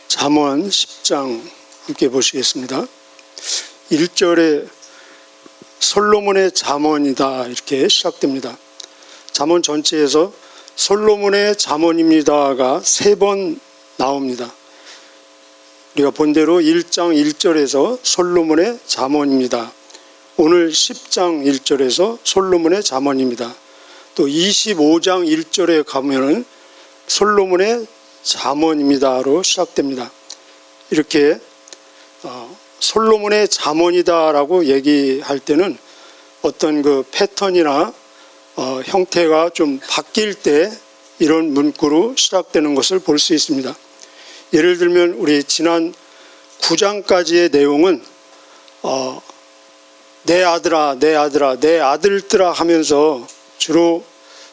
잠언 10장 함께 보시겠습니다. 1절에 솔로몬의 잠언이다 이렇게 시작됩니다. 잠언 전체에서 솔로몬의 잠언입니다가 3번 나옵니다. 우리가 본 대로 1장 1절에서 솔로몬의 잠언입니다. 오늘 10장 1절에서 솔로몬의 잠언입니다. 또 25장 1절에 가면은 솔로몬의 잠언입니다로 시작됩니다. 이렇게 솔로몬의 잠언이다라고 얘기할 때는 어떤 그 패턴이나 형태가 좀 바뀔 때 이런 문구로 시작되는 것을 볼 수 있습니다. 예를 들면 우리 지난 9장까지의 내용은 내 아들아, 내 아들아, 내 아들들아 하면서 주로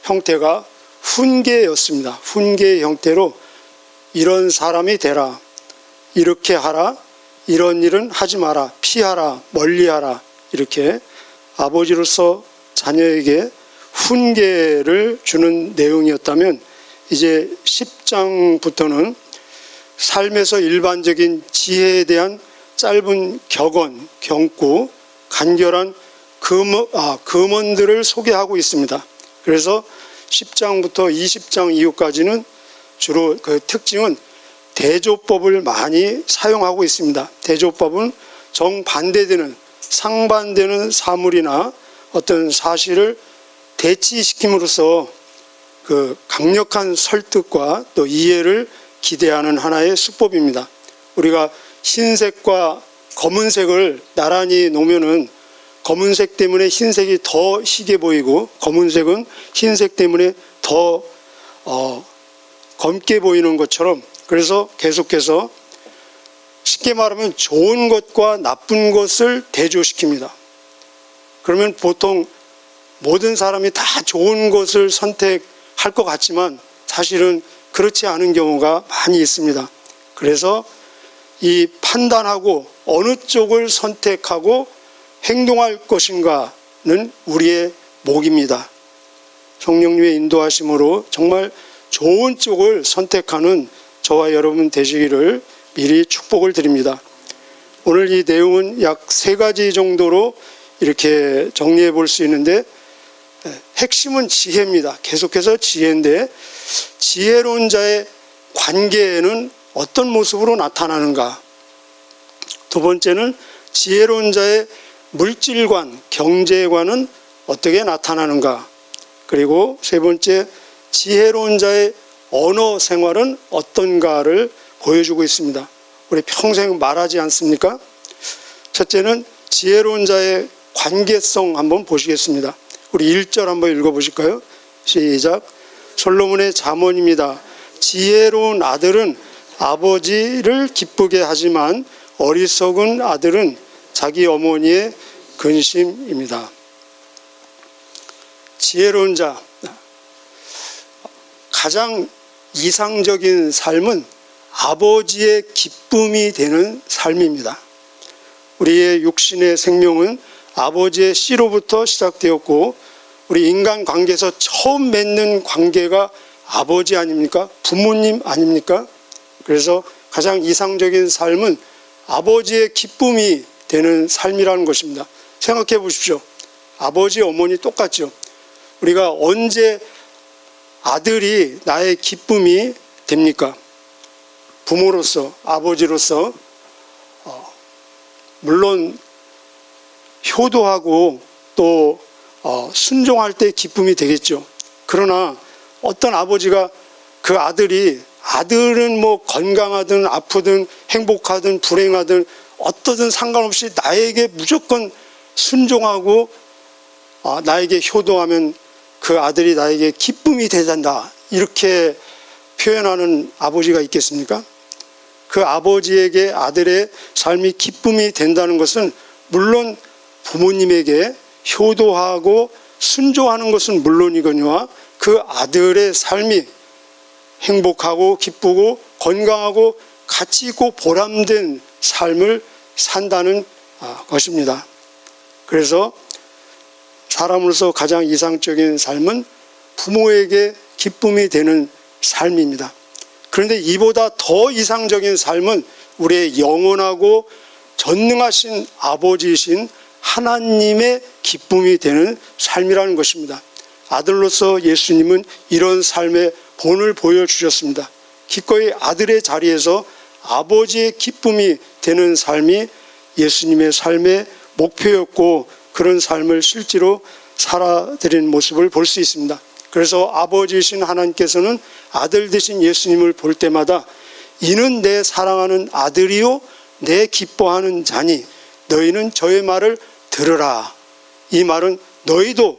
형태가 훈계였습니다. 훈계의 형태로 이런 사람이 되라, 이렇게 하라, 이런 일은 하지 마라, 피하라, 멀리하라, 이렇게 아버지로서 자녀에게 훈계를 주는 내용이었다면 이제 10장부터는 삶에서 일반적인 지혜에 대한 짧은 격언, 경고, 간결한 금언들을 소개하고 있습니다. 그래서 10장부터 20장 이후까지는 주로 그 특징은 대조법을 많이 사용하고 있습니다. 대조법은 정반대되는, 상반되는 사물이나 어떤 사실을 대치시킴으로써 그 강력한 설득과 또 이해를 기대하는 하나의 수법입니다. 우리가 흰색과 검은색을 나란히 놓으면은 검은색 때문에 흰색이 더 희게 보이고 검은색은 흰색 때문에 더 검게 보이는 것처럼, 그래서 계속해서 쉽게 말하면 좋은 것과 나쁜 것을 대조시킵니다. 그러면 보통 모든 사람이 다 좋은 것을 선택할 것 같지만 사실은 그렇지 않은 경우가 많이 있습니다. 그래서 이 판단하고 어느 쪽을 선택하고 행동할 것인가는 우리의 몫입니다. 성령님의 인도하심으로 정말 좋은 쪽을 선택하는 저와 여러분 되시기를 미리 축복을 드립니다. 오늘 이 내용은 약 3가지 정도로 이렇게 정리해 볼 수 있는데, 핵심은 지혜입니다. 계속해서 지혜인데, 지혜로운 자의 관계에는 어떤 모습으로 나타나는가? 두 번째는 지혜로운 자의 물질관, 경제관은 어떻게 나타나는가? 그리고 세 번째, 지혜로운 자의 언어 생활은 어떤가를 보여주고 있습니다. 우리 평생 말하지 않습니까? 첫째는 지혜로운 자의 관계성 한번 보시겠습니다. 우리 1절 한번 읽어보실까요? 시작. 솔로몬의 잠언입니다. 지혜로운 아들은 아버지를 기쁘게 하지만 어리석은 아들은 자기 어머니의 근심입니다. 지혜로운 자, 가장 이상적인 삶은 아버지의 기쁨이 되는 삶입니다. 우리의 육신의 생명은 아버지의 씨로부터 시작되었고, 우리 인간관계에서 처음 맺는 관계가 아버지 아닙니까? 부모님 아닙니까? 그래서 가장 이상적인 삶은 아버지의 기쁨이 되는 삶이라는 것입니다. 생각해 보십시오. 아버지, 어머니 똑같죠. 우리가 언제 아들이 나의 기쁨이 됩니까? 부모로서, 아버지로서 물론 효도하고 또 순종할 때 기쁨이 되겠죠. 그러나 어떤 아버지가 그 아들은 뭐 건강하든 아프든 행복하든 불행하든 어떠든 상관없이 나에게 무조건 순종하고 나에게 효도하면 그 아들이 나에게 기쁨이 되단다, 이렇게 표현하는 아버지가 있겠습니까? 그 아버지에게 아들의 삶이 기쁨이 된다는 것은 물론 부모님에게 효도하고 순종하는 것은 물론이거니와 그 아들의 삶이 행복하고 기쁘고 건강하고 가치 있고 보람된 삶을 산다는 것입니다. 그래서 사람으로서 가장 이상적인 삶은 부모에게 기쁨이 되는 삶입니다. 그런데 이보다 더 이상적인 삶은 우리의 영원하고 전능하신 아버지이신 하나님의 기쁨이 되는 삶이라는 것입니다. 아들로서 예수님은 이런 삶의 본을 보여주셨습니다. 기꺼이 아들의 자리에서 아버지의 기쁨이 되는 삶이 예수님의 삶의 목표였고, 그런 삶을 실제로 살아드린 모습을 볼 수 있습니다. 그래서 아버지이신 하나님께서는 아들 되신 예수님을 볼 때마다 이는 내 사랑하는 아들이요 내 기뻐하는 자니 너희는 저의 말을 들으라. 이 말은 너희도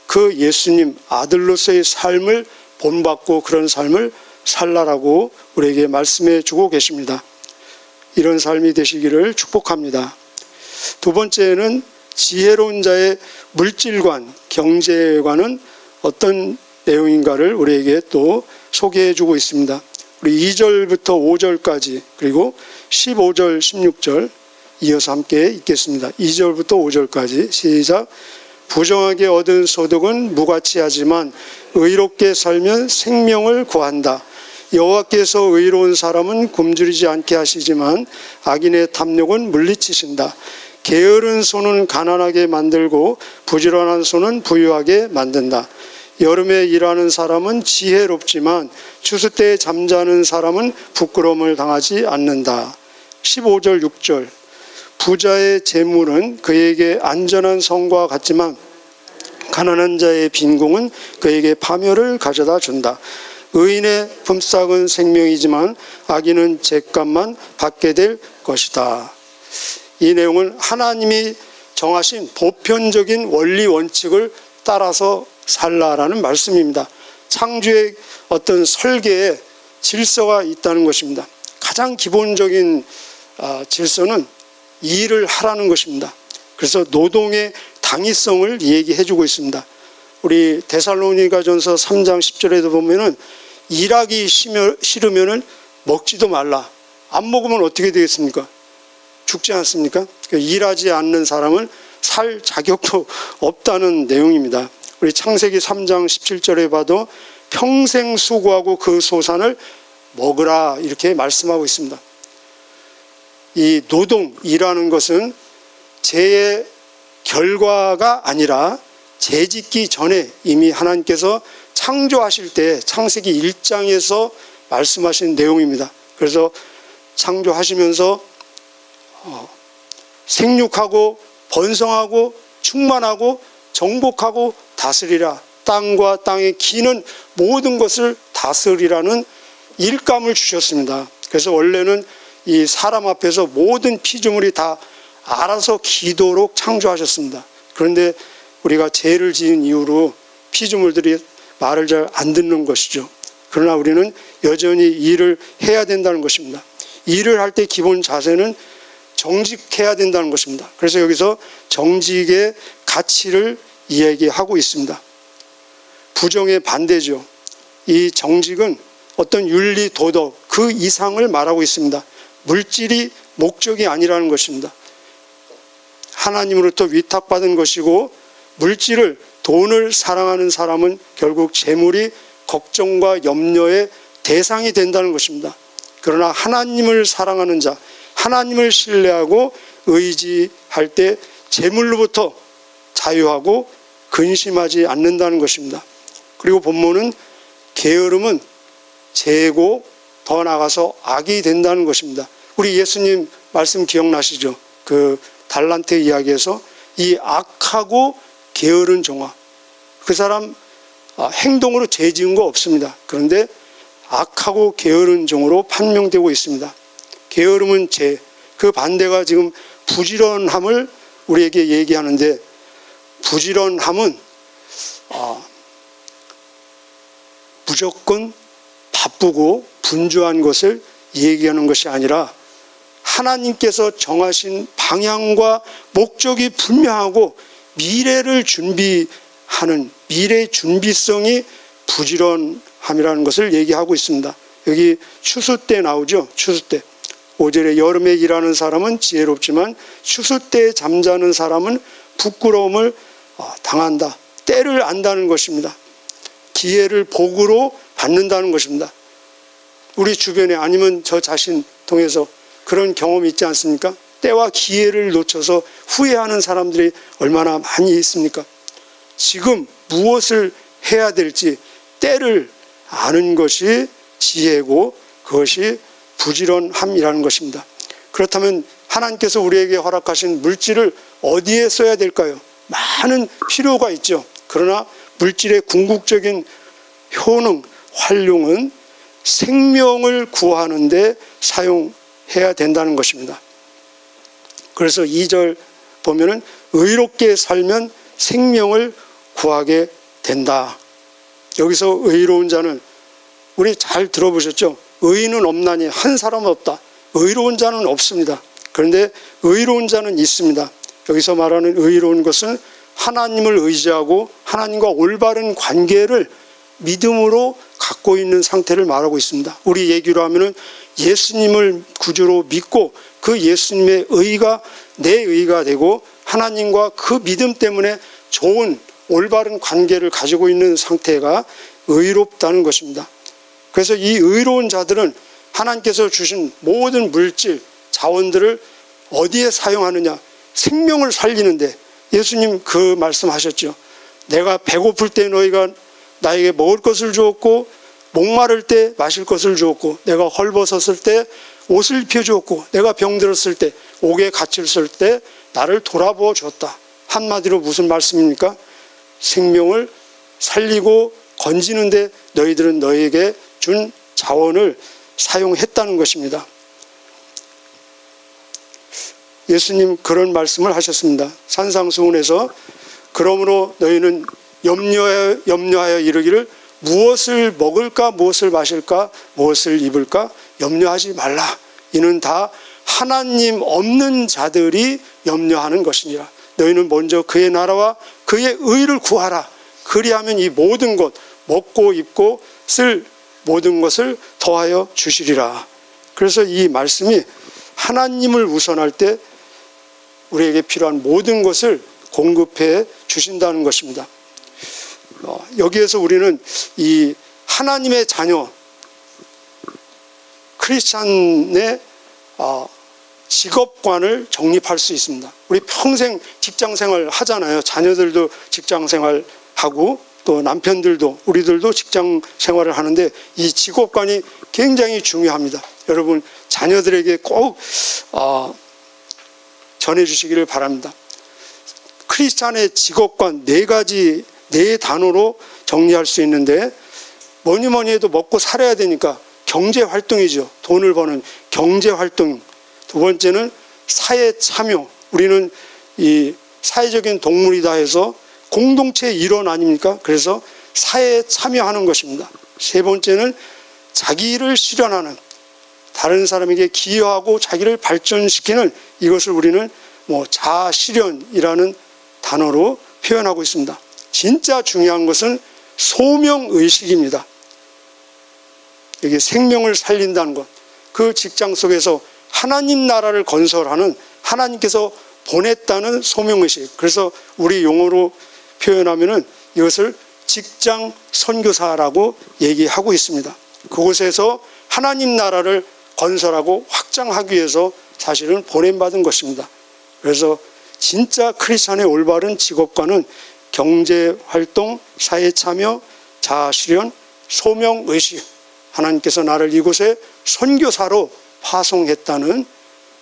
그 예수님 아들로서의 삶을 본받고 그런 삶을 살라라고 우리에게 말씀해 주고 계십니다. 이런 삶이 되시기를 축복합니다. 두 번째는 지혜로운 자의 물질관, 경제관은 어떤 내용인가를 우리에게 또 소개해 주고 있습니다. 우리 2절부터 5절까지 그리고 15절, 16절 이어서 함께 읽겠습니다. 2절부터 5절까지 시작. 부정하게 얻은 소득은 무가치하지만 의롭게 살면 생명을 구한다. 여호와께서 의로운 사람은 굶주리지 않게 하시지만 악인의 탐욕은 물리치신다. 게으른 손은 가난하게 만들고 부지런한 손은 부유하게 만든다. 여름에 일하는 사람은 지혜롭지만 추수 때에 잠자는 사람은 부끄러움을 당하지 않는다. 15절 6절 부자의 재물은 그에게 안전한 성과 같지만 가난한 자의 빈궁은 그에게 파멸을 가져다 준다. 의인의 품삯은 생명이지만 악인은 죗값만 받게 될 것이다. 이 내용은 하나님이 정하신 보편적인 원리 원칙을 따라서 살라라는 말씀입니다. 창조의 어떤 설계에 질서가 있다는 것입니다. 가장 기본적인 질서는 일을 하라는 것입니다. 그래서 노동의 당위성을 얘기해 주고 있습니다. 우리 데살로니가전서 3장 10절에도 보면은 일하기 싫으면은 먹지도 말라. 안 먹으면 어떻게 되겠습니까? 죽지 않습니까? 일하지 않는 사람은 살 자격도 없다는 내용입니다. 우리 창세기 3장 17절에 봐도 평생 수고하고 그 소산을 먹으라 이렇게 말씀하고 있습니다. 이 노동, 일하는 것은 죄의 결과가 아니라 죄짓기 전에 이미 하나님께서 창조하실 때 창세기 1장에서 말씀하신 내용입니다. 그래서 창조하시면서 생육하고 번성하고 충만하고 정복하고 다스리라. 땅과 땅에 기는 모든 것을 다스리라는 일감을 주셨습니다. 그래서 원래는 이 사람 앞에서 모든 피조물이 다 알아서 기도록 창조하셨습니다. 그런데 우리가 죄를 지은 이후로 피조물들이 말을 잘 안 듣는 것이죠. 그러나 우리는 여전히 일을 해야 된다는 것입니다. 일을 할 때 기본 자세는 정직해야 된다는 것입니다. 그래서 여기서 정직의 가치를 이야기하고 있습니다. 부정의 반대죠. 이 정직은 어떤 윤리, 도덕 그 이상을 말하고 있습니다. 물질이 목적이 아니라는 것입니다. 하나님으로부터 위탁받은 것이고 물질을, 돈을 사랑하는 사람은 결국 재물이 걱정과 염려의 대상이 된다는 것입니다. 그러나 하나님을 사랑하는 자, 하나님을 신뢰하고 의지할 때 재물로부터 자유하고 근심하지 않는다는 것입니다. 그리고 본문은 게으름은 죄고 더 나아가서 악이 된다는 것입니다. 우리 예수님 말씀 기억나시죠? 그 달란트 이야기에서 이 악하고 게으른 종아, 그 사람 행동으로 죄 지은 거 없습니다. 그런데 악하고 게으른 종으로 판명되고 있습니다. 게으름은 죄, 그 반대가 지금 부지런함을 우리에게 얘기하는데, 부지런함은 무조건 바쁘고 분주한 것을 얘기하는 것이 아니라 하나님께서 정하신 방향과 목적이 분명하고 미래를 준비하는 미래 준비성이 부지런함이라는 것을 얘기하고 있습니다. 여기 추수 때 나오죠. 추수 때 5절에 여름에 일하는 사람은 지혜롭지만 추수 때 잠자는 사람은 부끄러움을 당한다. 때를 안다는 것입니다. 기회를 복으로 받는다는 것입니다. 우리 주변에 아니면 저 자신 통해서 그런 경험이 있지 않습니까? 때와 기회를 놓쳐서 후회하는 사람들이 얼마나 많이 있습니까? 지금 무엇을 해야 될지 때를 아는 것이 지혜고 그것이 부지런함이라는 것입니다. 그렇다면 하나님께서 우리에게 허락하신 물질을 어디에 써야 될까요? 많은 필요가 있죠. 그러나 물질의 궁극적인 효능, 활용은 생명을 구하는 데 사용해야 된다는 것입니다. 그래서 2절 보면은 의롭게 살면 생명을 구하게 된다. 여기서 의로운 자는 우리 잘 들어보셨죠? 의인은 없나니 한 사람은 없다. 의로운 자는 없습니다. 그런데 의로운 자는 있습니다. 여기서 말하는 의로운 것은 하나님을 의지하고 하나님과 올바른 관계를 믿음으로 갖고 있는 상태를 말하고 있습니다. 우리 얘기로 하면은 예수님을 구주로 믿고 그 예수님의 의가 내 의가 되고 하나님과 그 믿음 때문에 좋은 올바른 관계를 가지고 있는 상태가 의롭다는 것입니다. 그래서 이 의로운 자들은 하나님께서 주신 모든 물질, 자원들을 어디에 사용하느냐? 생명을 살리는데. 예수님 그 말씀하셨죠. 내가 배고플 때 너희가 나에게 먹을 것을 주었고 목마를 때 마실 것을 주었고 내가 헐벗었을 때 옷을 입혀주었고 내가 병들었을 때 옥에 갇혔을 때 나를 돌아보아 줬다. 한마디로 무슨 말씀입니까? 생명을 살리고 건지는데 너희들은 너희에게 준 자원을 사용했다는 것입니다. 예수님 그런 말씀을 하셨습니다. 산상수훈에서 그러므로 너희는 염려하여 이르기를 무엇을 먹을까 무엇을 마실까 무엇을 입을까 염려하지 말라. 이는 다 하나님 없는 자들이 염려하는 것이니라. 너희는 먼저 그의 나라와 그의 의를 구하라. 그리하면 이 모든 것 먹고 입고 쓸 모든 것을 더하여 주시리라. 그래서 이 말씀이 하나님을 우선할 때 우리에게 필요한 모든 것을 공급해 주신다는 것입니다. 여기에서 우리는 이 하나님의 자녀 크리스찬의 직업관을 정립할 수 있습니다. 우리 평생 직장생활 하잖아요. 자녀들도 직장생활 하고 또 남편들도 우리들도 직장생활을 하는데 이 직업관이 굉장히 중요합니다. 여러분 자녀들에게 꼭 전해주시기를 바랍니다. 크리스찬의 직업관 네 단어로 정리할 수 있는데 뭐니 해도 먹고 살아야 되니까 경제활동이죠. 돈을 버는 경제활동. 두 번째는 사회 참여. 우리는 이 사회적인 동물이다 해서 공동체의 일원 아닙니까? 그래서 사회에 참여하는 것입니다. 세 번째는 자기를 실현하는, 다른 사람에게 기여하고 자기를 발전시키는, 이것을 우리는 자아실현이라는 단어로 표현하고 있습니다. 진짜 중요한 것은 소명의식입니다. 여기 생명을 살린다는 것, 그 직장 속에서 하나님 나라를 건설하는, 하나님께서 보냈다는 소명의식. 그래서 우리 용어로 표현하면은 이것을 직장 선교사라고 얘기하고 있습니다. 그곳에서 하나님 나라를 건설하고 확장하기 위해서 사실은 보냄받은 것입니다. 그래서 진짜 크리스찬의 올바른 직업관은 경제활동, 사회참여, 자아실현, 소명의식. 하나님께서 나를 이곳에 선교사로 파송했다는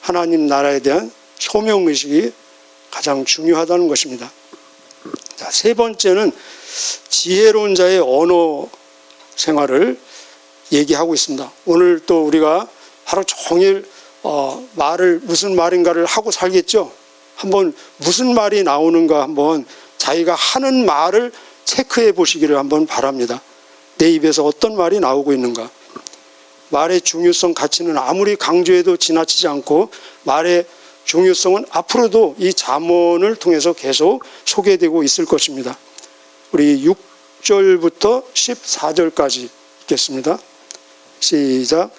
하나님 나라에 대한 소명의식이 가장 중요하다는 것입니다. 자, 세 번째는 지혜로운 자의 언어 생활을 얘기하고 있습니다. 오늘 또 우리가 하루 종일 말을 무슨 말인가를 하고 살겠죠. 한번 무슨 말이 나오는가 한번 자기가 하는 말을 체크해 보시기를 한번 바랍니다. 내 입에서 어떤 말이 나오고 있는가. 말의 중요성 가치는 아무리 강조해도 지나치지 않고 말의 중요성은 앞으로도 이 잠언을 통해서 계속 소개되고 있을 것입니다. 우리 6절부터 14절까지 읽겠습니다. 시작.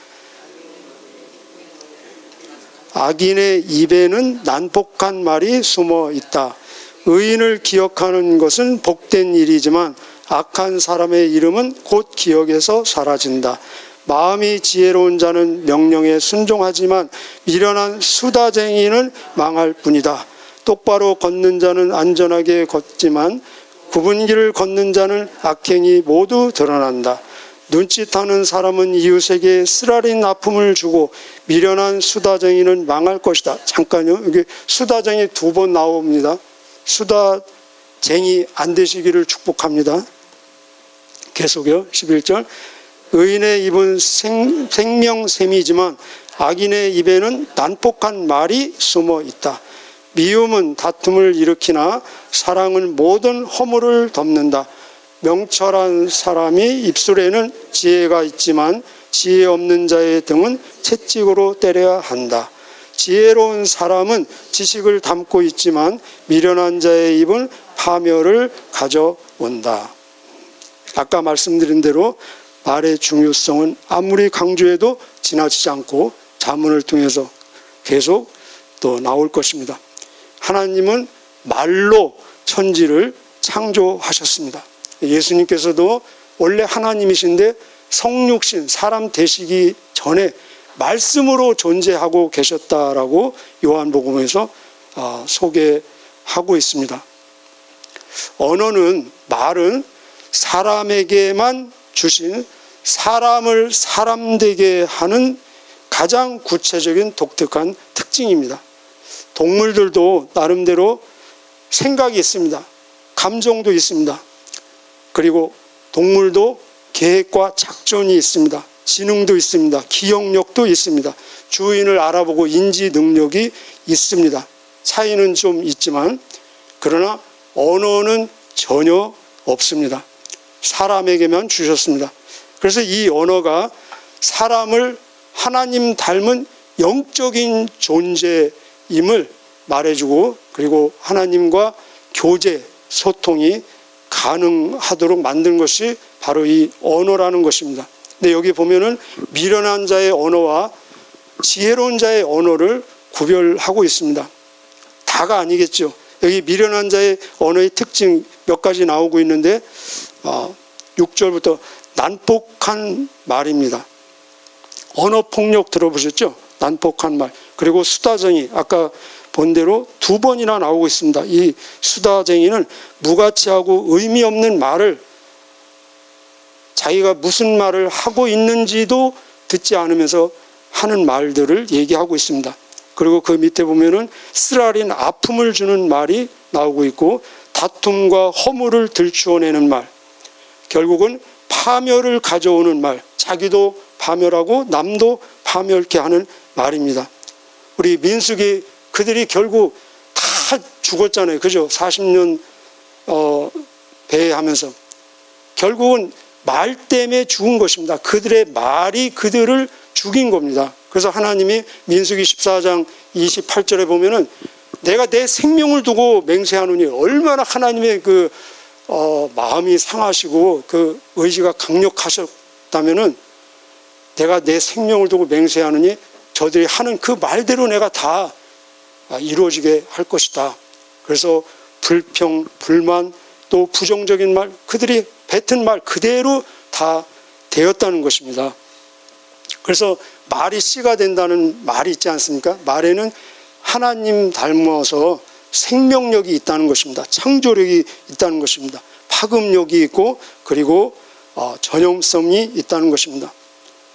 악인의 입에는 난폭한 말이 숨어 있다. 의인을 기억하는 것은 복된 일이지만 악한 사람의 이름은 곧 기억에서 사라진다. 마음이 지혜로운 자는 명령에 순종하지만 미련한 수다쟁이는 망할 뿐이다. 똑바로 걷는 자는 안전하게 걷지만 굽은 길을 걷는 자는 악행이 모두 드러난다. 눈짓하는 사람은 이웃에게 쓰라린 아픔을 주고 미련한 수다쟁이는 망할 것이다. 잠깐요. 여기 수다쟁이 2번 나옵니다. 수다쟁이 안 되시기를 축복합니다. 계속요. 11절. 의인의 입은 생명샘이지만 악인의 입에는 난폭한 말이 숨어 있다. 미움은 다툼을 일으키나 사랑은 모든 허물을 덮는다. 명철한 사람이 입술에는 지혜가 있지만 지혜 없는 자의 등은 채찍으로 때려야 한다. 지혜로운 사람은 지식을 담고 있지만 미련한 자의 입은 파멸을 가져온다. 아까 말씀드린 대로 말의 중요성은 아무리 강조해도 지나치지 않고 자문을 통해서 계속 또 나올 것입니다. 하나님은 말로 천지를 창조하셨습니다. 예수님께서도 원래 하나님이신데 성육신, 사람 되시기 전에 말씀으로 존재하고 계셨다라고 요한복음에서 소개하고 있습니다. 언어는, 말은 사람에게만 주신 사람을 사람되게 하는 가장 구체적인 독특한 특징입니다. 동물들도 나름대로 생각이 있습니다. 감정도 있습니다. 그리고 동물도 계획과 작전이 있습니다. 지능도 있습니다. 기억력도 있습니다. 주인을 알아보고 인지 능력이 있습니다. 차이는 좀 있지만 그러나 언어는 전혀 없습니다. 사람에게만 주셨습니다. 그래서 이 언어가 사람을 하나님 닮은 영적인 존재임을 말해주고 그리고 하나님과 교제, 소통이 가능하도록 만든 것이 바로 이 언어라는 것입니다. 근데 여기 보면은 미련한 자의 언어와 지혜로운 자의 언어를 구별하고 있습니다. 다가 아니겠죠. 여기 미련한 자의 언어의 특징 몇 가지 나오고 있는데 6절부터 난폭한 말입니다. 언어폭력 들어보셨죠? 난폭한 말. 그리고 수다쟁이, 아까 본 대로 2번이나 나오고 있습니다. 이 수다쟁이는 무가치하고 의미 없는 말을 자기가 무슨 말을 하고 있는지도 듣지 않으면서 하는 말들을 얘기하고 있습니다. 그리고 그 밑에 보면은 쓰라린 아픔을 주는 말이 나오고 있고 다툼과 허물을 들추어내는 말, 결국은 파멸을 가져오는 말, 자기도 파멸하고 남도 파멸케 하는 말입니다. 우리 민수기 그들이 결국 다 죽었잖아요. 그죠? 40년 배회하면서 결국은 말 때문에 죽은 것입니다. 그들의 말이 그들을 죽인 겁니다. 그래서 하나님이 민수기 14장 28절에 보면은 내가 내 생명을 두고 맹세하노니 얼마나 하나님의 그 마음이 상하시고 그 의지가 강력하셨다면은 내가 내 생명을 두고 맹세하노니 저들이 하는 그 말대로 내가 다 이루어지게 할 것이다. 그래서 불평, 불만, 또 부정적인 말, 그들이 뱉은 말 그대로 다 되었다는 것입니다. 그래서 말이 씨가 된다는 말이 있지 않습니까? 말에는 하나님 닮아서 생명력이 있다는 것입니다. 창조력이 있다는 것입니다. 파급력이 있고 그리고 전염성이 있다는 것입니다.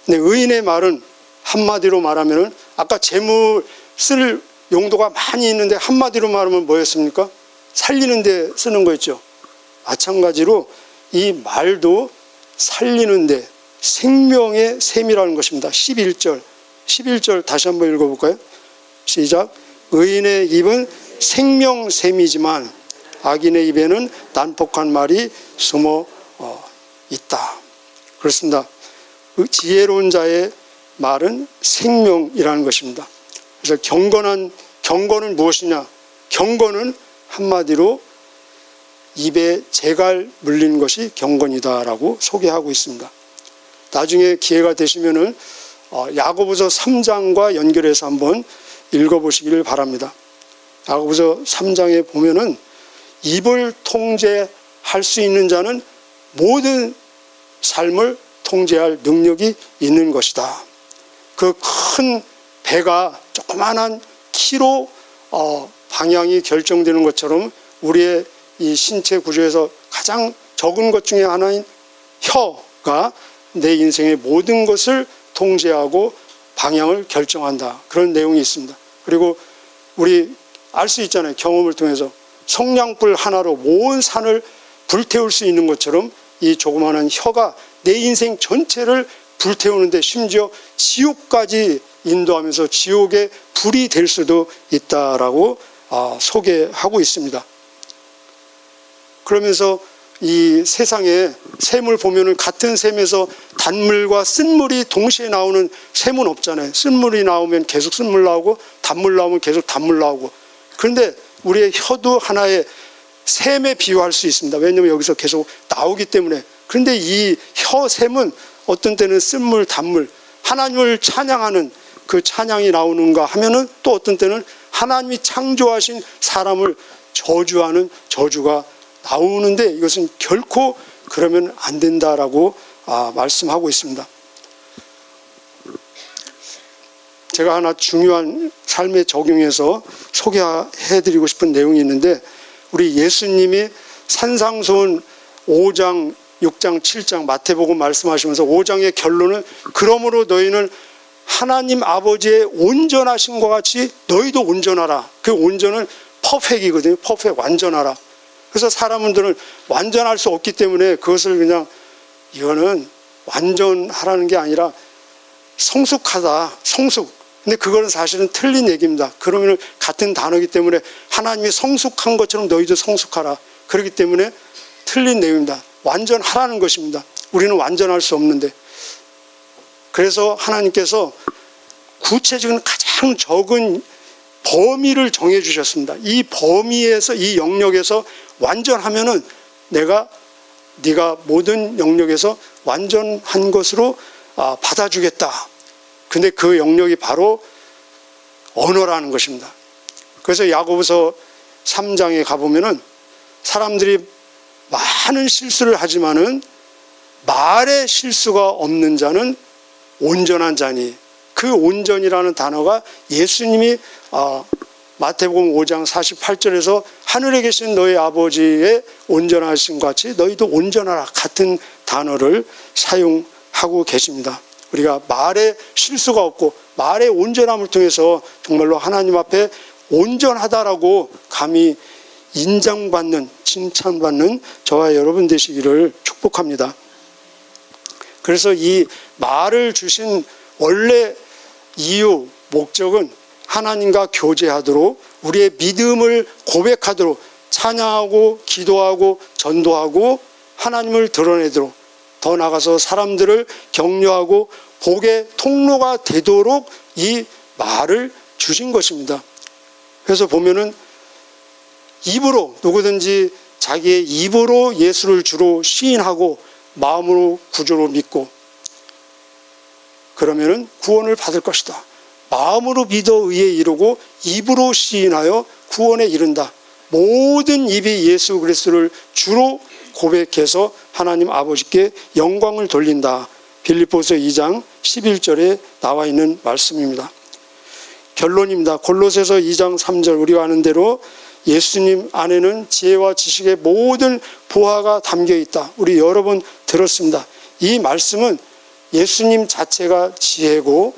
근데 의인의 말은 한마디로 말하면은 아까 재물 쓸 용도가 많이 있는데 한마디로 말하면 뭐였습니까? 살리는 데 쓰는 거였죠. 마찬가지로 이 말도 살리는 데 생명의 셈이라는 것입니다. 11절 다시 한번 읽어볼까요? 시작. 의인의 입은 생명샘이지만 악인의 입에는 난폭한 말이 숨어 있다. 그렇습니다. 지혜로운 자의 말은 생명이라는 것입니다. 그래서 경건은 무엇이냐? 경건은 한마디로 입에 재갈 물린 것이 경건이다라고 소개하고 있습니다. 나중에 기회가 되시면은 야고보서 3장과 연결해서 한번 읽어보시기를 바랍니다. 야고보서 3장에 보면은 입을 통제할 수 있는 자는 모든 삶을 통제할 능력이 있는 것이다. 그 큰 배가 조그마한 키로 방향이 결정되는 것처럼 우리의 이 신체 구조에서 가장 적은 것 중에 하나인 혀가 내 인생의 모든 것을 통제하고 방향을 결정한다. 그런 내용이 있습니다. 그리고 우리 알 수 있잖아요. 경험을 통해서 성냥불 하나로 온 산을 불태울 수 있는 것처럼 이 조그마한 혀가 내 인생 전체를 불태우는데 심지어 지옥까지 인도하면서 지옥의 불이 될 수도 있다라고 소개하고 있습니다. 그러면서 이 세상에 샘을 보면은 같은 샘에서 단물과 쓴물이 동시에 나오는 샘은 없잖아요. 쓴물이 나오면 계속 쓴물 나오고 단물 나오면 계속 단물 나오고. 그런데 우리의 혀도 하나의 샘에 비유할 수 있습니다. 왜냐하면 여기서 계속 나오기 때문에. 그런데 이 혀샘은 어떤 때는 쓴물, 단물, 하나님을 찬양하는 그 찬양이 나오는가 하면은 또 어떤 때는 하나님이 창조하신 사람을 저주하는 저주가 나오는데 이것은 결코 그러면 안 된다라고 말씀하고 있습니다. 제가 하나 중요한 삶에 적용해서 소개해드리고 싶은 내용이 있는데 우리 예수님이 산상수훈 5장, 6장, 7장 마태복음 말씀하시면서 5장의 결론은 그러므로 너희는 하나님 아버지의 온전하심과 같이 너희도 온전하라. 그 온전은 퍼펙이거든요. 퍼펙, 완전하라. 그래서 사람들은 완전할 수 없기 때문에 그것을 그냥 이거는 완전하라는 게 아니라 성숙하다, 성숙. 근데 그거는 사실은 틀린 얘기입니다. 그러면 같은 단어이기 때문에 하나님이 성숙한 것처럼 너희도 성숙하라. 그렇기 때문에 틀린 내용입니다. 완전하라는 것입니다. 우리는 완전할 수 없는데. 그래서 하나님께서 구체적인 가장 적은 범위를 정해 주셨습니다. 이 범위에서, 이 영역에서 완전하면은 네가 모든 영역에서 완전한 것으로 받아주겠다. 근데 그 영역이 바로 언어라는 것입니다. 그래서 야고보서 3장에 가보면은 사람들이 많은 실수를 하지만은 말에 실수가 없는 자는 온전한 자니, 그 온전이라는 단어가 예수님이 마태복음 5장 48절에서 하늘에 계신 너희 아버지의 온전하심과 같이 너희도 온전하라 같은 단어를 사용하고 계십니다. 우리가 말에 실수가 없고 말의 온전함을 통해서 정말로 하나님 앞에 온전하다라고 감히 인정받는, 칭찬받는 저와 여러분 되시기를 축복합니다. 그래서 이 말을 주신 원래 이유, 목적은 하나님과 교제하도록, 우리의 믿음을 고백하도록, 찬양하고 기도하고 전도하고 하나님을 드러내도록, 더 나아가서 사람들을 격려하고 복의 통로가 되도록 이 말을 주신 것입니다. 그래서 보면은 입으로, 누구든지 자기의 입으로 예수를 주로 시인하고 마음으로 구주로 믿고 그러면은 구원을 받을 것이다. 마음으로 믿어 의에 이르고 입으로 시인하여 구원에 이른다. 모든 입이 예수 그리스도를 주로 고백해서 하나님 아버지께 영광을 돌린다. 빌립보서 2장 11절에 나와 있는 말씀입니다. 결론입니다. 골로새서 2장 3절 우리가 아는 대로 예수님 안에는 지혜와 지식의 모든 보화가 담겨 있다. 우리 여러 번 들었습니다. 이 말씀은 예수님 자체가 지혜고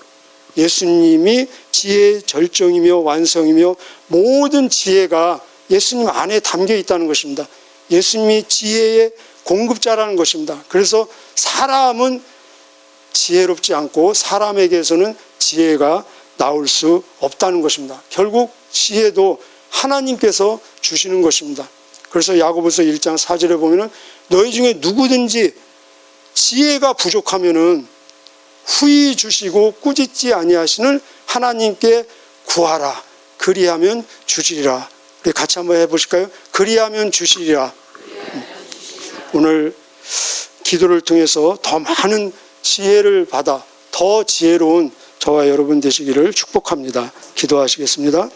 예수님이 지혜의 절정이며 완성이며 모든 지혜가 예수님 안에 담겨 있다는 것입니다. 예수님이 지혜의 공급자라는 것입니다. 그래서 사람은 지혜롭지 않고 사람에게서는 지혜가 나올 수 없다는 것입니다. 결국 지혜도 하나님께서 주시는 것입니다. 그래서 야고보서 1장 4절에 보면은 너희 중에 누구든지 지혜가 부족하면은 후히 주시고 꾸짖지 아니하시는 하나님께 구하라. 그리하면 주시리라. 우리 같이 한번 해보실까요? 그리하면 주시리라. 오늘 기도를 통해서 더 많은 지혜를 받아 더 지혜로운 저와 여러분 되시기를 축복합니다. 기도하시겠습니다.